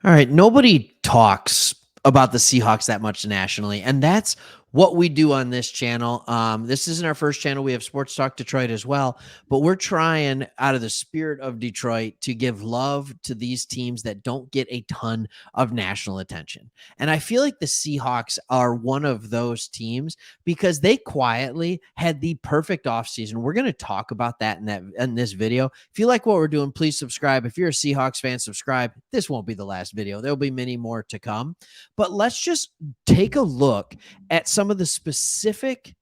All right. Nobody talks about the Seahawks that much nationally, and that's what we do on this channel. This isn't our first channel. We have Sports Talk Detroit as well, but we're trying out of the spirit of Detroit to give love to these teams that don't get a ton of national attention. And I feel like the Seahawks are one of those teams because they quietly had the perfect offseason. We're going to talk about that in this video. If you like what we're doing, please subscribe. If you're a Seahawks fan, subscribe. This won't be the last video. There'll be many more to come. But let's just take a look at some of the specific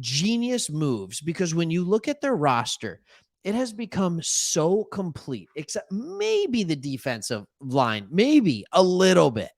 genius moves, because when you look at their roster, it has become so complete, except maybe the defensive line, maybe a little bit.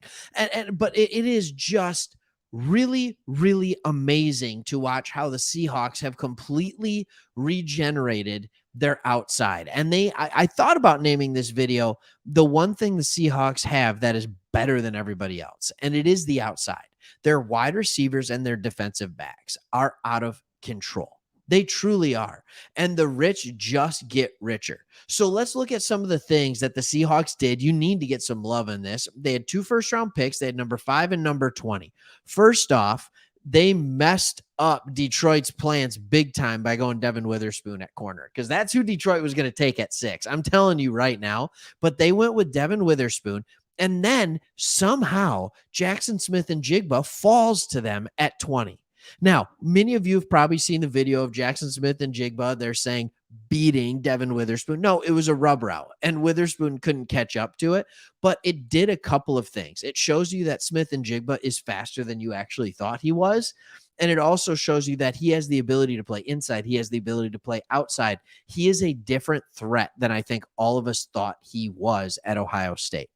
But it is just really, really amazing to watch how the Seahawks have completely regenerated their outside. And I thought about naming this video the one thing the Seahawks have that is better than everybody else, and it is the outside. Their wide receivers and their defensive backs are out of control. They truly are. And the rich just get richer. So let's look at some of the things that the Seahawks did. You need to get some love in this. They had 2 first-round picks. They had number 5 and number 20. First off, they messed up Detroit's plans big time by going Devin Witherspoon at corner, because that's who Detroit was going to take at 6. I'm telling you right now. But they went with Devin Witherspoon. And then somehow Jackson Smith-Njigba falls to them at 20. Now, many of you have probably seen the video of Jackson Smith-Njigba. They're saying beating Devin Witherspoon. No, it was a rub route, and Witherspoon couldn't catch up to it, but it did a couple of things. It shows you that Smith-Njigba is faster than you actually thought he was. And it also shows you that he has the ability to play inside. He has the ability to play outside. He is a different threat than I think all of us thought he was at Ohio State.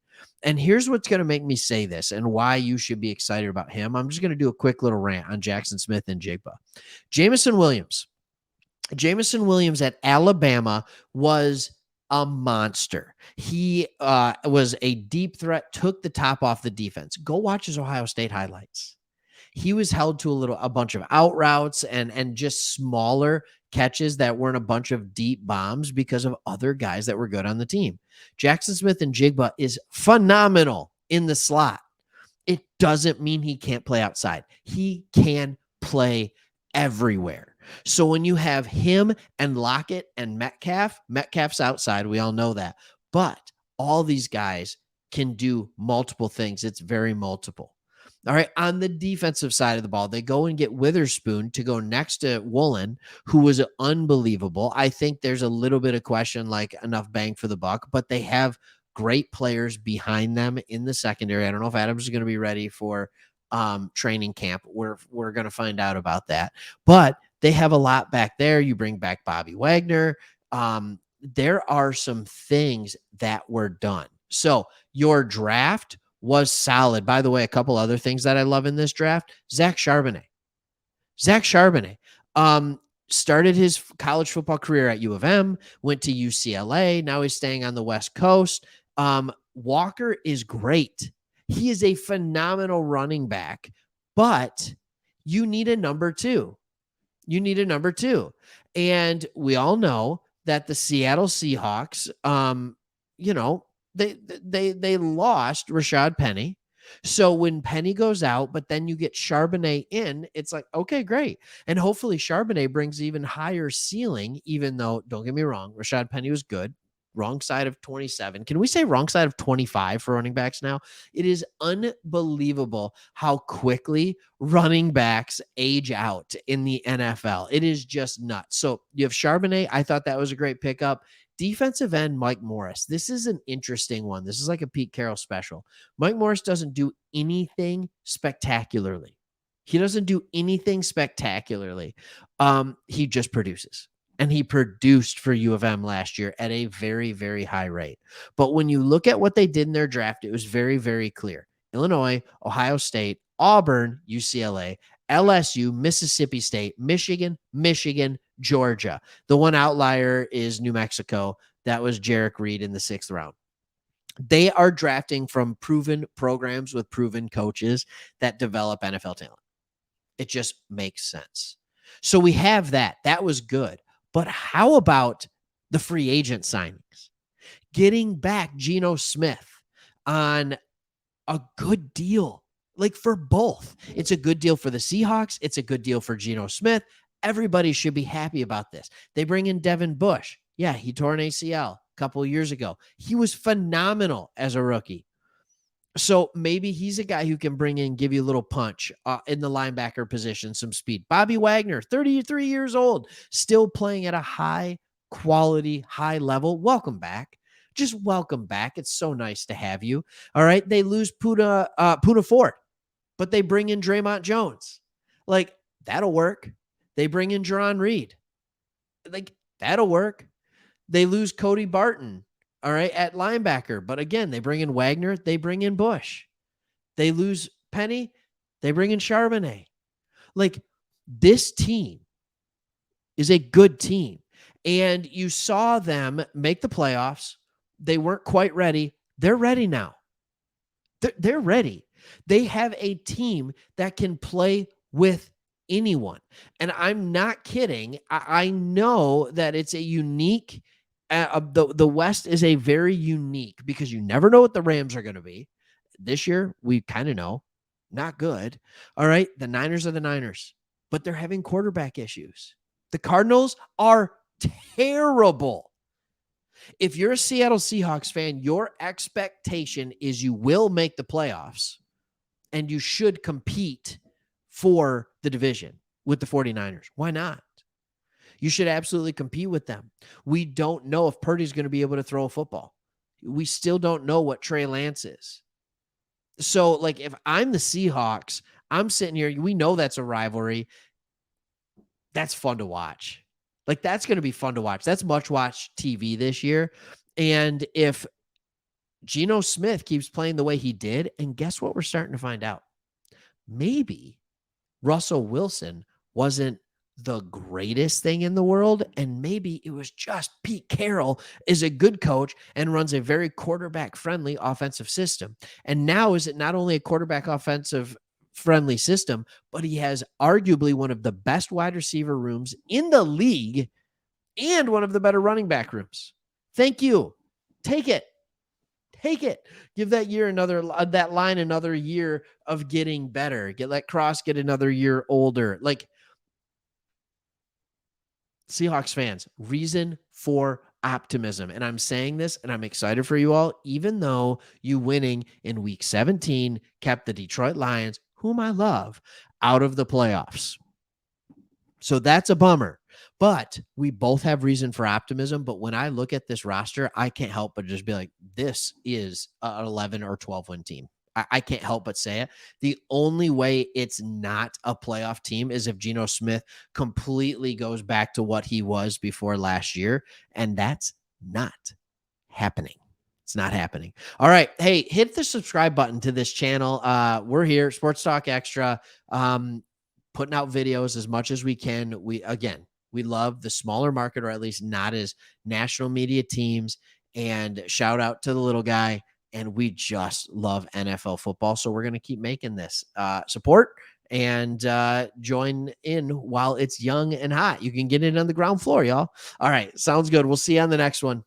And here's what's going to make me say this and why you should be excited about him. I'm just going to do a quick little rant on Jackson Smith-Njigba. Jameson Williams at Alabama was a monster. He was a deep threat, took the top off the defense. Go watch his Ohio State highlights. He was held to a bunch of out routes and just smaller catches that weren't a bunch of deep bombs because of other guys that were good on the team. Jackson Smith-Njigba is phenomenal in the slot. It doesn't mean he can't play outside. He can play everywhere. So when you have him and Lockett and Metcalf's outside, we all know that. But all these guys can do multiple things. It's very multiple. All right. On the defensive side of the ball, they go and get Witherspoon to go next to Woolen, who was unbelievable. I think there's a little bit of question, like enough bang for the buck, but they have great players behind them in the secondary. I don't know if Adams is going to be ready for training camp. We're going to find out about that. But they have a lot back there. You bring back Bobby Wagner. There are some things that were done. So your draft was solid. By the way, a couple other things that I love in this draft. Zach Charbonnet started his college football career at U of M, went to UCLA. Now he's staying on the West Coast. Walker is great. He is a phenomenal running back, but you need a number 2. And we all know that the Seattle Seahawks, they lost Rashad Penny. So when Penny goes out, but then you get Charbonnet in, it's like, okay, great. And hopefully Charbonnet brings even higher ceiling, even though, don't get me wrong, Rashad Penny was good. Wrong side of 27. Can we say wrong side of 25 for running backs now? It is unbelievable how quickly running backs age out in the NFL. It is just nuts. So you have Charbonnet. I thought that was a great pickup. Defensive end, Mike Morris. This is an interesting one. This is like a Pete Carroll special. Mike Morris doesn't do anything spectacularly. He just produces. And he produced for U of M last year at a very, very high rate. But when you look at what they did in their draft, it was very, very clear. Illinois, Ohio State, Auburn, UCLA, LSU, Mississippi State, Michigan, Georgia. The one outlier is New Mexico. That was Jarek Reed in the 6th round. They are drafting from proven programs with proven coaches that develop NFL talent. It just makes sense. So we have that. That was good. But how about the free agent signings? Getting back Geno Smith on a good deal, like for both. It's a good deal for the Seahawks. It's a good deal for Geno Smith. Everybody should be happy about this. They bring in Devin Bush. Yeah, he tore an ACL a couple of years ago. He was phenomenal as a rookie. So maybe he's a guy who can bring in, give you a little punch in the linebacker position, some speed. Bobby Wagner, 33 years old, still playing at a high quality, high level. Welcome back. Just welcome back. It's so nice to have you. All right. They lose Puna Ford, but they bring in Draymond Jones. Like, that'll work. They bring in Jerron Reed. Like, that'll work. They lose Cody Barton, all right, at linebacker. But again, they bring in Wagner. They bring in Bush. They lose Penny. They bring in Charbonnet. Like, this team is a good team. And you saw them make the playoffs. They weren't quite ready. They're ready now. They're ready. They have a team that can play with anyone. And I'm not kidding. I know that it's a unique, the West is a very unique, because you never know what the Rams are going to be. This year, we kind of know. Not good. All right. The Niners are the Niners, but they're having quarterback issues. The Cardinals are terrible. If you're a Seattle Seahawks fan, your expectation is you will make the playoffs and you should compete for the division with the 49ers. Why not? You should absolutely compete with them. We don't know if Purdy's going to be able to throw a football. We still don't know what Trey Lance is. So, like, if I'm the Seahawks, I'm sitting here, we know that's a rivalry. That's fun to watch. Like, that's going to be fun to watch. That's much watched TV this year. And if Geno Smith keeps playing the way he did, and guess what we're starting to find out? Maybe Russell Wilson wasn't the greatest thing in the world, and maybe it was just Pete Carroll is a good coach and runs a very quarterback-friendly offensive system. And now is it not only a quarterback offensive friendly system, but he has arguably one of the best wide receiver rooms in the league and one of the better running back rooms. Thank you. Take it. Take it. Give that line another year of getting better. Let Cross get another year older. Like, Seahawks fans, reason for optimism. And I'm saying this and I'm excited for you all, even though you winning in week 17 kept the Detroit Lions, whom I love, out of the playoffs. So that's a bummer. But we both have reason for optimism. But when I look at this roster, I can't help but just be like, this is an 11 or 12 win team. I can't help but say it. The only way it's not a playoff team is if Geno Smith completely goes back to what he was before last year. And that's not happening. It's not happening. All right. Hey, hit the subscribe button to this channel. We're here, Sports Talk Extra, putting out videos as much as we can. We love the smaller market, or at least not as national media teams. And shout out to the little guy. And we just love NFL football. So we're going to keep making this support and join in while it's young and hot. You can get in on the ground floor, y'all. All right. Sounds good. We'll see you on the next one.